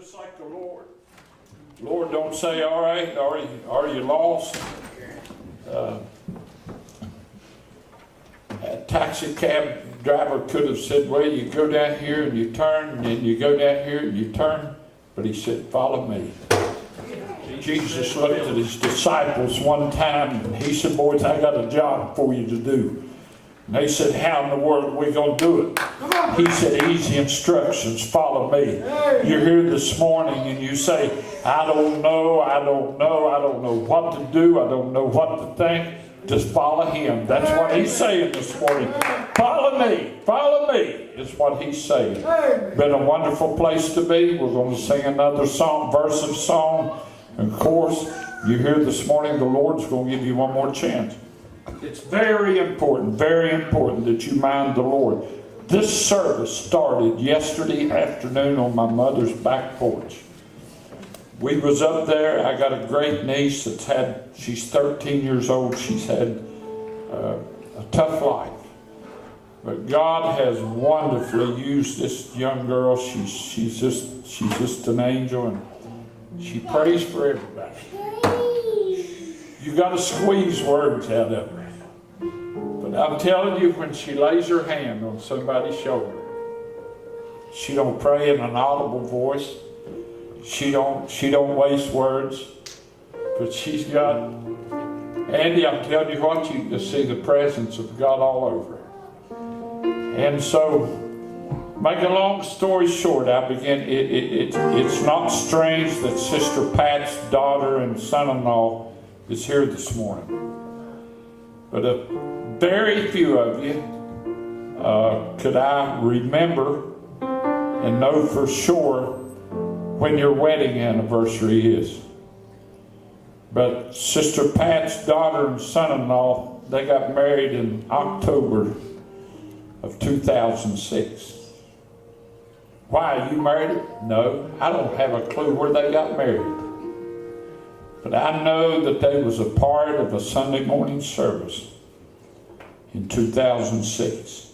just like the Lord. Lord don't say, all right, are you lost? A taxi cab driver could have said, well, you go down here and you turn, and then you go down here and you turn. But he said, follow me. Jesus looked at his disciples one time and he said, boys, I got a job for you to do. And they said, how in the world are we going to do it? He said, easy instructions, follow me. You're here this morning and you say, I don't know what to do, I don't know what to think. Just follow him. That's what he's saying this morning. Follow me is what he's saying. Been a wonderful place to be. We're going to sing another song, verse of song. And of course, you're here this morning, the Lord's going to give you one more chance. It's very important that you mind the Lord. This service started yesterday afternoon on my mother's back porch. We was up there. I got a great niece she's 13 years old. She's had a tough life. But God has wonderfully used this young girl. She's just an angel, and she prays for everybody. You got to squeeze words out of her. But I'm telling you, when she lays her hand on somebody's shoulder, she don't pray in an audible voice. She don't waste words. But she's got, Andy, I'm telling you what, you can see the presence of God all over her. And so, make a long story short, it's not strange that Sister Pat's daughter and son-in-law is here this morning. But very few of you could I remember and know for sure when your wedding anniversary is. But Sister Pat's daughter and son-in-law, they got married in October of 2006. Why, you married her? No, I don't have a clue where they got married. But I know that they was a part of a Sunday morning service in 2006.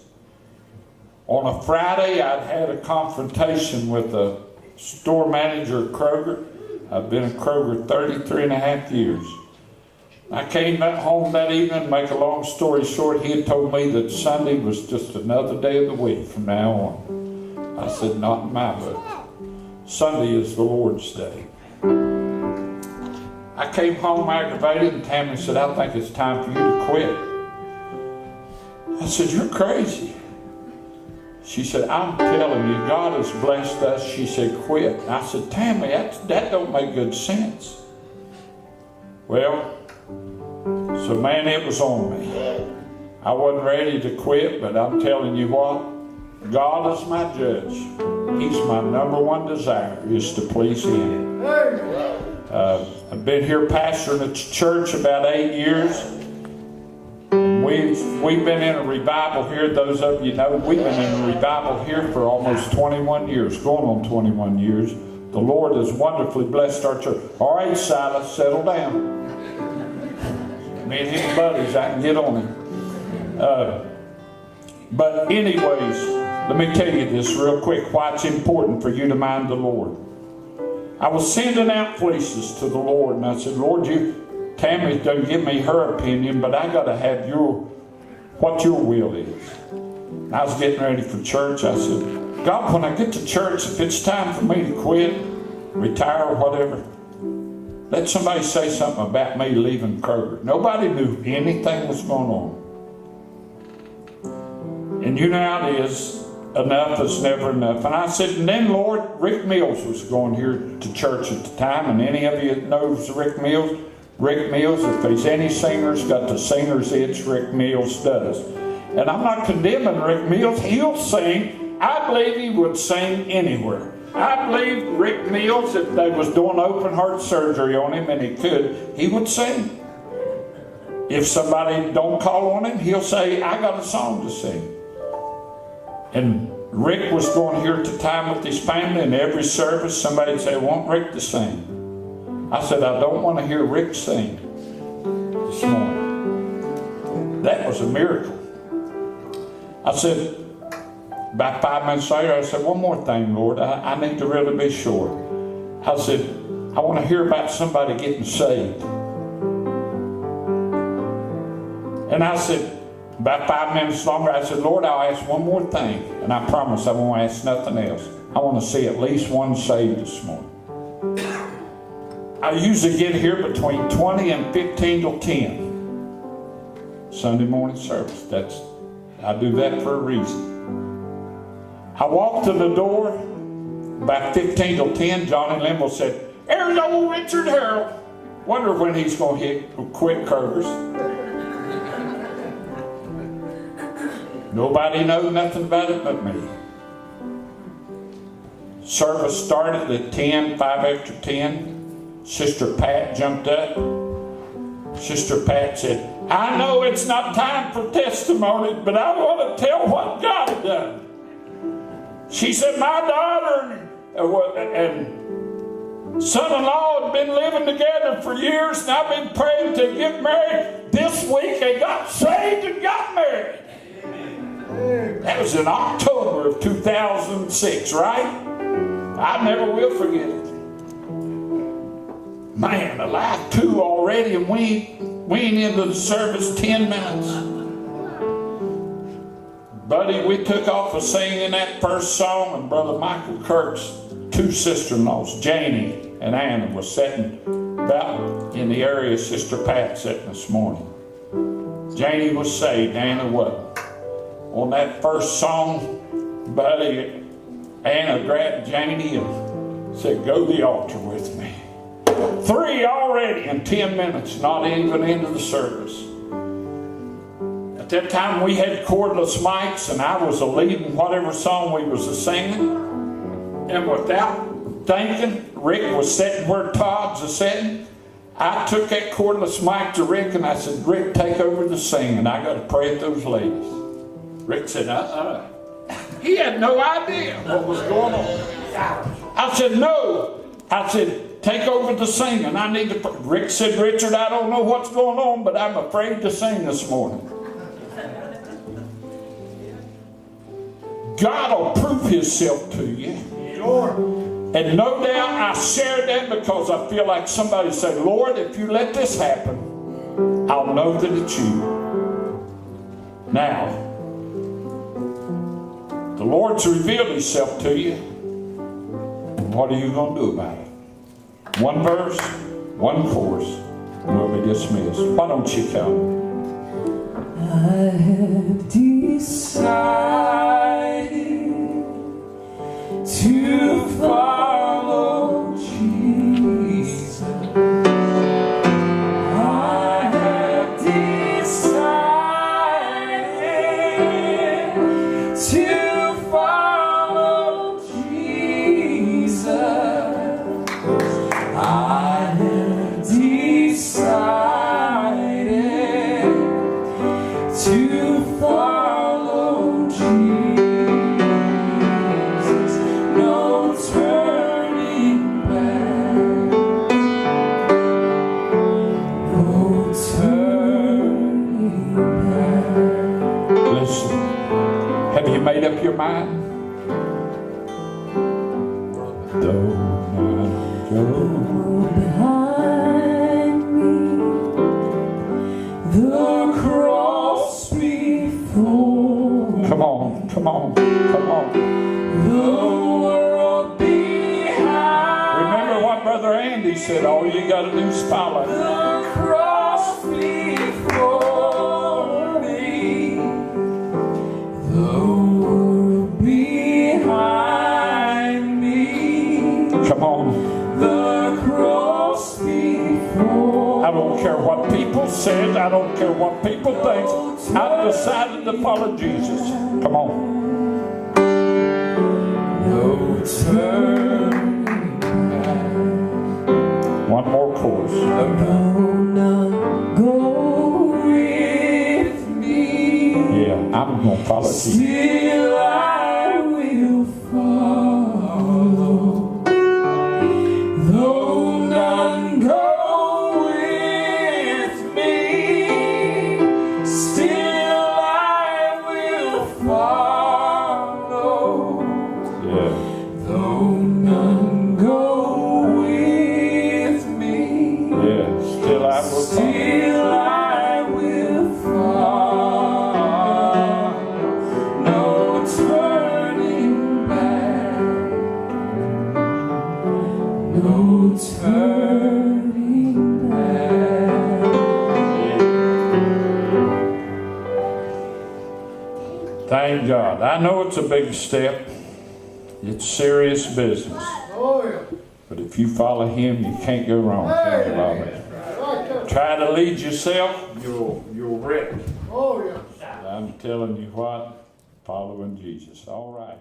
On a Friday, I'd had a confrontation with a store manager at Kroger. I've been at Kroger 33 and a half years. I came back home that evening, make a long story short, he had told me that Sunday was just another day of the week from now on. I said, not in my book. Sunday is the Lord's day. I came home aggravated, and Tammy said, I think it's time for you to quit. I said, you're crazy. She said, I'm telling you, God has blessed us. She said, quit. I said, Tammy, that don't make good sense. Well, so man, it was on me. I wasn't ready to quit, but I'm telling you what, God is my judge. He's my number one desire, is to please Him. I've been here pastoring at church about 8 years. We've been in a revival here. Those of you know, we've been in a revival here for almost 21 years, going on 21 years. The Lord has wonderfully blessed our church. All right, Silas, settle down. Me and his buddies, I can get on him. But anyways, let me tell you this real quick, why it's important for you to mind the Lord. I was sending out fleeces to the Lord, and I said, Lord, Tammy doesn't give me her opinion, but I got to have what your will is. And I was getting ready for church. I said, God, when I get to church, if it's time for me to quit, retire, or whatever, let somebody say something about me leaving Kroger. Nobody knew anything was going on. And you know how it is. Enough is never enough. And I said, and then Lord, Rick Mills was going here to church at the time. And any of you that knows Rick Mills, if there's any singers, got the singer's itch, Rick Mills does. And I'm not condemning Rick Mills. He'll sing. I believe he would sing anywhere. I believe Rick Mills, if they was doing open heart surgery on him and he could, he would sing. If somebody don't call on him, he'll say, I got a song to sing. And Rick was going here at the time with his family, and every service somebody would say, I want Rick to sing. I said, I don't want to hear Rick sing this morning. That was a miracle. I said, about 5 minutes later, I said, one more thing, Lord. I need to really be sure. I said, I want to hear about somebody getting saved. And I said, about 5 minutes longer, I said, Lord, I'll ask one more thing. And I promise I won't ask nothing else. I want to see at least one saved this morning. I usually get here between 20 and 15 till 10. Sunday morning service. I do that for a reason. I walked to the door, about 15 till 10, Johnny Limble said, there's old Richard Harrell. Wonder when he's going to quit Curtis. Nobody knows nothing about it but me. Service started at 10, 5 after 10. Sister Pat jumped up. Sister Pat said, I know it's not time for testimony, but I want to tell what God had done. She said, my daughter and son-in-law had been living together for years, and I've been praying to get married. This week they got saved and got married. That was in October of 2006, right? I never will forget it. Man, alive 2 already, and we ain't into the service 10 minutes. Buddy, we took off of singing that first song, and Brother Michael Kirk's 2 sister-in-laws, Janie and Anna, was sitting about in the area Sister Pat sitting this morning. Janie was saved, Anna wasn't. On that first song, Buddy, Anna grabbed Janie and said, go to the altar with me. 3 already in 10 minutes, not even into the service. At that time we had cordless mics, and I was leading whatever song we was singing. And without thinking, Rick was sitting where Todd's sitting. I took that cordless mic to Rick and I said, Rick, take over the singing. I got to pray at those ladies. Rick said, He had no idea what was going on. I said, no. I said, take over the singing. I need to pray. Rick said, Richard, I don't know what's going on, but I'm afraid to sing this morning. God will prove Himself to you. And no doubt I shared that because I feel like somebody said, Lord, if you let this happen, I'll know that it's you. Now, the Lord's revealed Himself to you. What are you going to do about it? 1 verse, 1 chorus, and we'll be dismissed. Why don't you come? I have decided to follow Jesus. I have decided to follow Jesus. I have decided to follow Jesus. No turning back. No turning back. Listen, have you made up your mind? Though not go Behind me, the cross before. Come on, come on, come on. The world behind. Remember what Brother Andy said, all you got to do is follow. The cross before me. The world behind me. Come on. The cross before. I don't care what people said. I don't care what people think. I've decided to follow Jesus. Come on. No turning back. One more chorus. Alone, go with me. Yeah, I'm going to follow Jesus. Still I will follow. Though none go with me, still I will follow. Yeah. Though none go Thank God. I know it's a big step. It's serious business. Oh, yeah. But if you follow Him, you can't go wrong. Can you, Robert? Try to lead yourself, you'll wreck. Oh, yeah. I'm telling you what, following Jesus. All right.